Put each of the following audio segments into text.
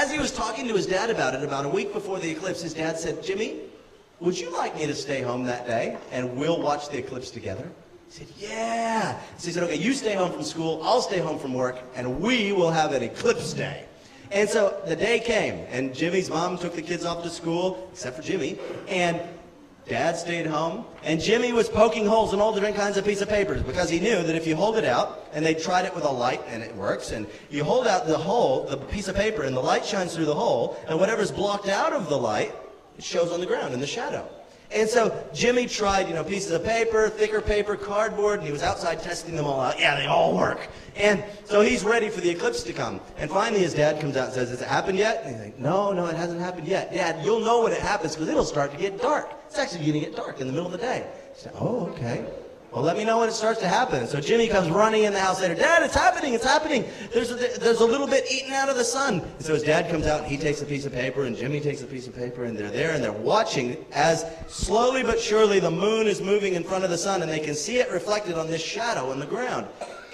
as he was talking to his dad about it, about a week before the eclipse, his dad said, Jimmy, would you like me to stay home that day and we'll watch the eclipse together? He said, yeah. So he said, okay, you stay home from school, I'll stay home from work, and we will have an eclipse day. And so the day came, and Jimmy's mom took the kids off to school, except for Jimmy, and Dad stayed home, and Jimmy was poking holes in all different kinds of pieces of papers because he knew that if you hold it out, and they tried it with a light, and it works, and you hold out the piece of paper, and the light shines through the hole, and whatever's blocked out of the light, it shows on the ground in the shadow. And so Jimmy tried, pieces of paper, thicker paper, cardboard, and he was outside testing them all out. Yeah, they all work. And so he's ready for the eclipse to come. And finally his dad comes out and says, has it happened yet? And he's like, no, it hasn't happened yet. Dad, you'll know when it happens because it'll start to get dark. It's actually going to get dark in the middle of the day. He said, oh, okay. Well, let me know when it starts to happen. So Jimmy comes running in the house later. Dad, it's happening, it's happening. There's a little bit eaten out of the sun. And so his dad comes out and he takes a piece of paper and Jimmy takes a piece of paper and they're there and they're watching as slowly but surely the moon is moving in front of the sun and they can see it reflected on this shadow in the ground.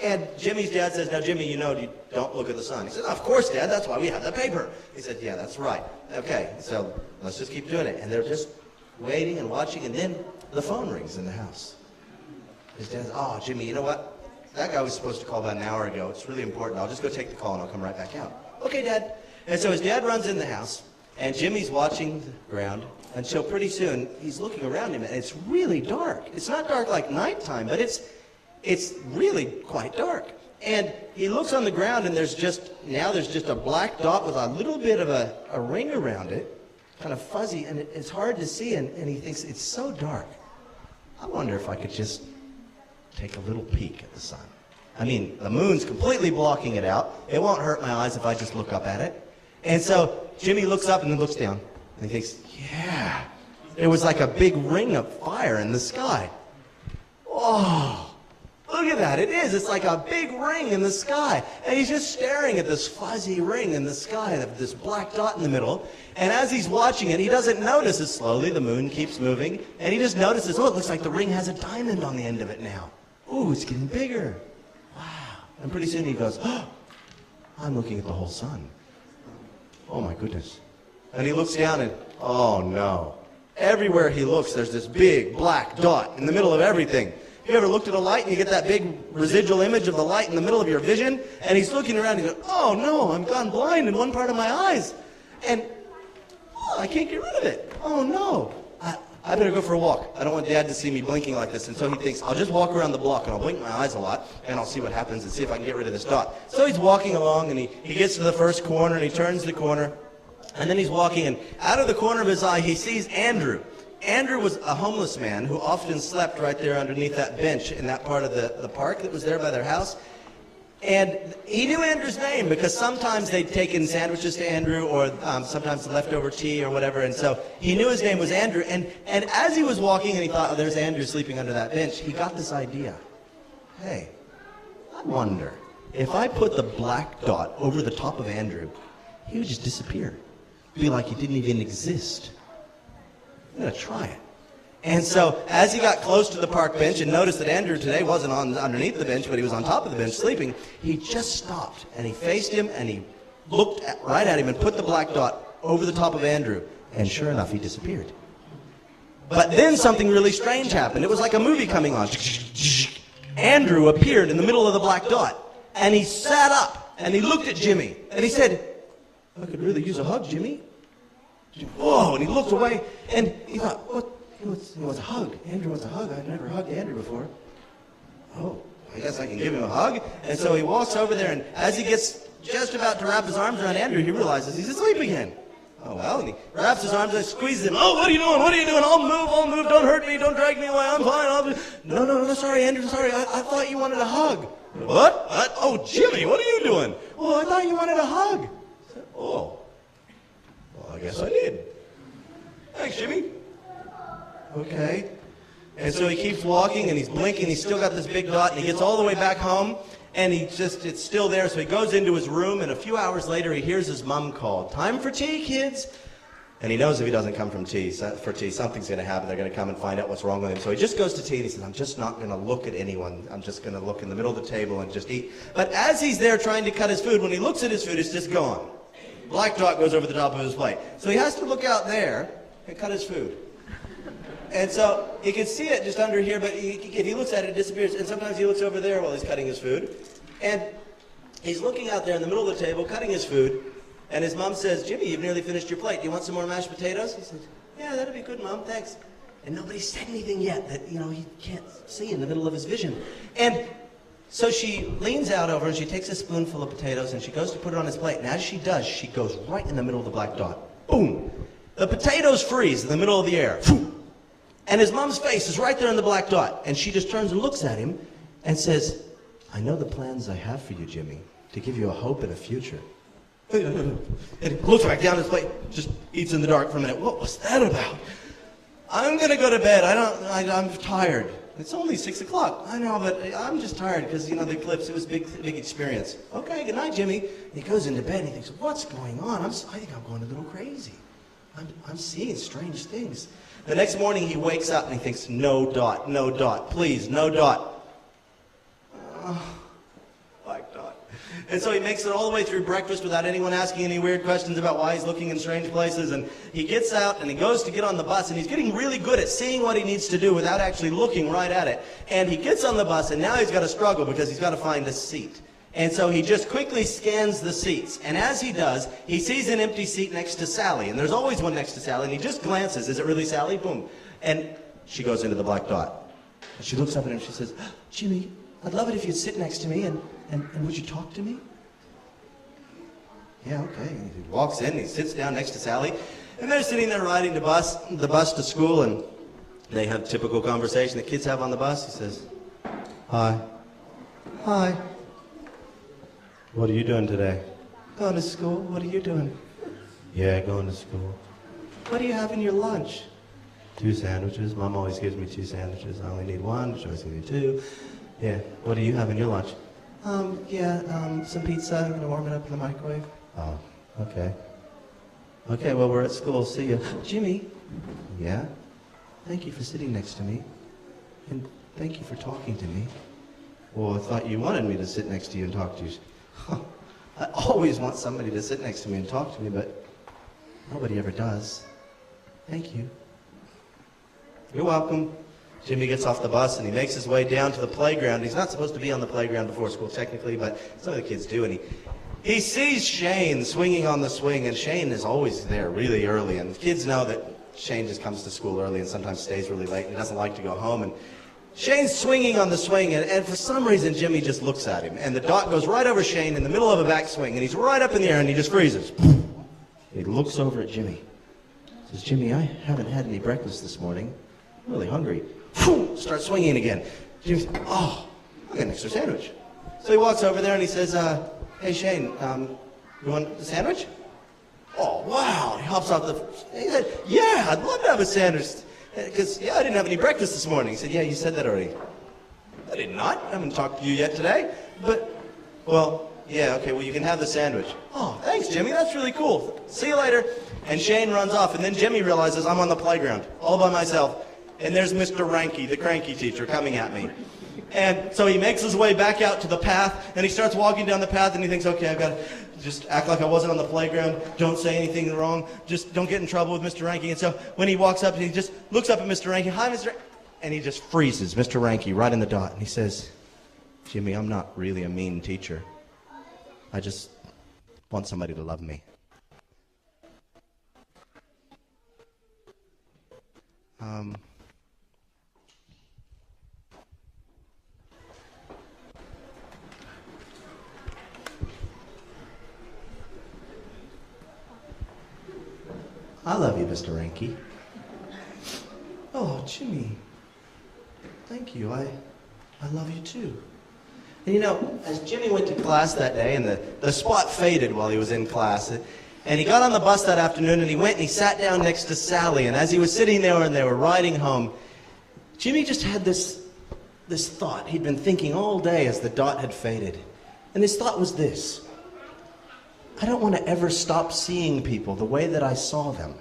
And Jimmy's dad says, now Jimmy, you don't look at the sun. He said, of course, Dad, that's why we have the paper. He said, yeah, that's right. Okay, so let's just keep doing it. And they're just waiting and watching and then the phone rings in the house. His dad says, oh, Jimmy, you know what? That guy was supposed to call about an hour ago. It's really important. I'll just go take the call and I'll come right back out. Okay, Dad. And so his dad runs in the house, and Jimmy's watching the ground until pretty soon he's looking around him, and it's really dark. It's not dark like nighttime, but it's really quite dark. And he looks on the ground, and there's just a black dot with a little bit of a ring around it, kind of fuzzy, and it's hard to see, and he thinks, it's so dark. I wonder if I could just take a little peek at the sun. I mean, the moon's completely blocking it out. It won't hurt my eyes if I just look up at it. And so Jimmy looks up and then looks down. And he thinks, yeah, there was like a big ring of fire in the sky. Oh, look at that. It is. It's like a big ring in the sky. And he's just staring at this fuzzy ring in the sky, this black dot in the middle. And as he's watching it, he doesn't notice as slowly the moon keeps moving. And he just notices, oh, it looks like the ring has a diamond on the end of it now. Ooh, it's getting bigger. Wow. And pretty soon he goes, oh, I'm looking at the whole sun. Oh my goodness. And he looks down and, oh no. Everywhere he looks, there's this big black dot in the middle of everything. You ever looked at a light and you get that big residual image of the light in the middle of your vision? And he's looking around and he goes, oh no, I'm gone blind in one part of my eyes. And I can't get rid of it. Oh no. I better go for a walk. I don't want Dad to see me blinking like this. And so he thinks, I'll just walk around the block and I'll blink my eyes a lot and I'll see what happens and see if I can get rid of this dot. So he's walking along and he gets to the first corner and he turns the corner. And then he's walking and out of the corner of his eye he sees Andrew. Andrew was a homeless man who often slept right there underneath that bench in that part of the park that was there by their house. And he knew Andrew's name because sometimes they'd taken sandwiches to Andrew or sometimes leftover tea or whatever. And so he knew his name was Andrew. And as he was walking and he thought, oh, there's Andrew sleeping under that bench, he got this idea. Hey, I wonder if I put the black dot over the top of Andrew, he would just disappear. It'd be like he didn't even exist. I'm going to try it. And so as he got close to the park bench and noticed that Andrew today wasn't underneath the bench, but he was on top of the bench sleeping, he just stopped and he faced him and he looked right at him and put the black dot over the top of Andrew. And sure enough, he disappeared. But then something really strange happened. It was like a movie coming on. Andrew appeared in the middle of the black dot and he sat up and he looked at Jimmy and he said, I could really use a hug, Jimmy. Whoa, and he looked away and he thought, what? He wants a hug. Andrew wants a hug. I've never hugged Andrew before. Oh, I guess I can give him a hug. And so he walks over there, and as he gets just about to wrap his arms around Andrew, he realizes he's asleep again. Oh, well, and he wraps his arms and squeezes him. Oh, what are you doing? What are you doing? I'll move. Don't hurt me. Don't drag me away. I'm fine. No, sorry, Andrew. Sorry. I thought you wanted a hug. What? Oh, Jimmy, what are you doing? Oh, I thought you wanted a hug. Oh, well, I guess I did. Thanks, Jimmy. Okay. And so he keeps walking and he's blinking. He's still got this big dot and he gets all the way back home and it's still there. So he goes into his room and a few hours later he hears his mom call. Time for tea, kids. And he knows if he doesn't come for tea, something's going to happen. They're going to come and find out what's wrong with him. So he just goes to tea and he says, I'm just not going to look at anyone. I'm just going to look in the middle of the table and just eat. But as he's there trying to cut his food, when he looks at his food, it's just gone. black dot goes over the top of his plate. So he has to look out there and cut his food. And so he can see it just under here, but if he looks at it, it disappears. And sometimes he looks over there while he's cutting his food. And he's looking out there in the middle of the table, cutting his food. And his mom says, Jimmy, you've nearly finished your plate. Do you want some more mashed potatoes? He says, yeah, that'd be good, Mom, thanks. And nobody said anything yet that, he can't see in the middle of his vision. And so she leans out over and she takes a spoonful of potatoes and she goes to put it on his plate. And as she does, she goes right in the middle of the black dot. Boom! The potatoes freeze in the middle of the air. And his mom's face is right there in the black dot. And she just turns and looks at him and says, I know the plans I have for you, Jimmy, to give you a hope and a future. And he looks back down at his plate, just eats in the dark for a minute. What was that about? I'm going to go to bed. I'm tired. It's only 6 o'clock. I know, but I'm just tired because, the eclipse, it was a big experience. Okay, good night, Jimmy. And he goes into bed and he thinks, what's going on? I think I'm going a little crazy. I'm seeing strange things. The next morning he wakes up and he thinks, no dot, please, no dot. Black dot. And so he makes it all the way through breakfast without anyone asking any weird questions about why he's looking in strange places. And he gets out and he goes to get on the bus and he's getting really good at seeing what he needs to do without actually looking right at it. And he gets on the bus and now he's got to struggle because he's got to find a seat. And so he just quickly scans the seats. And as he does, he sees an empty seat next to Sally. And there's always one next to Sally. And he just glances. Is it really Sally? Boom. And she goes into the black dot. And she looks up at him and she says, Jimmy, I'd love it if you'd sit next to me and would you talk to me? Yeah, okay. And he walks in and he sits down next to Sally. And they're sitting there riding the bus to school. And they have typical conversation that kids have on the bus. He says, hi. Hi. What are you doing today? Going to school. What are you doing? Yeah, going to school. What do you have in your lunch? 2 sandwiches. Mom always gives me 2 sandwiches. I only need 1. She always gives me 2. Yeah. What do you have in your lunch? Some pizza. I'm going to warm it up in the microwave. Oh, okay. Okay, well, we're at school. See you. Jimmy. Yeah? Thank you for sitting next to me. And thank you for talking to me. Well, I thought you wanted me to sit next to you and talk to you. I always want somebody to sit next to me and talk to me, but nobody ever does. Thank you. You're welcome. Jimmy gets off the bus and he makes his way down to the playground. He's not supposed to be on the playground before school technically, but some of the kids do. And he sees Shane swinging on the swing, and Shane is always there really early. And kids know that Shane just comes to school early and sometimes stays really late and he doesn't like to go home. And Shane's swinging on the swing, and for some reason, Jimmy just looks at him. And the dot goes right over Shane in the middle of a backswing, and he's right up in the air, and he just freezes. He looks over at Jimmy. Says, Jimmy, I haven't had any breakfast this morning. I'm really hungry. Starts swinging again. Jimmy says, oh, I got an extra sandwich. So he walks over there, and he says, hey, Shane, you want a sandwich? Oh, wow. He hops off he said, yeah, I'd love to have a sandwich. Because, I didn't have any breakfast this morning. He said, yeah, you said that already. I did not. I haven't talked to you yet today. But, well, yeah, okay, well, you can have the sandwich. Oh, thanks, Jimmy. That's really cool. See you later. And Shane runs off. And then Jimmy realizes I'm on the playground all by myself. And there's Mr. Ranky, the cranky teacher, coming at me. And so he makes his way back out to the path. And he starts walking down the path. And he thinks, okay, I've got to just act like I wasn't on the playground. Don't say anything wrong. Just don't get in trouble with Mr. Ranky. And so when he walks up, he just looks up at Mr. Ranky. Hi, Mr. And he just freezes Mr. Ranky right in the dot. And he says, Jimmy, I'm not really a mean teacher. I just want somebody to love me. I love you, Mr. Ranky. Oh, Jimmy. Thank you. I love you too. And as Jimmy went to class that day, and the spot faded while he was in class, and he got on the bus that afternoon, and he went and he sat down next to Sally, and as he was sitting there and they were riding home, Jimmy just had this thought he'd been thinking all day as the dot had faded. And his thought was this: I don't want to ever stop seeing people the way that I saw them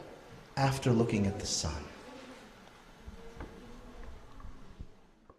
after looking at the sun.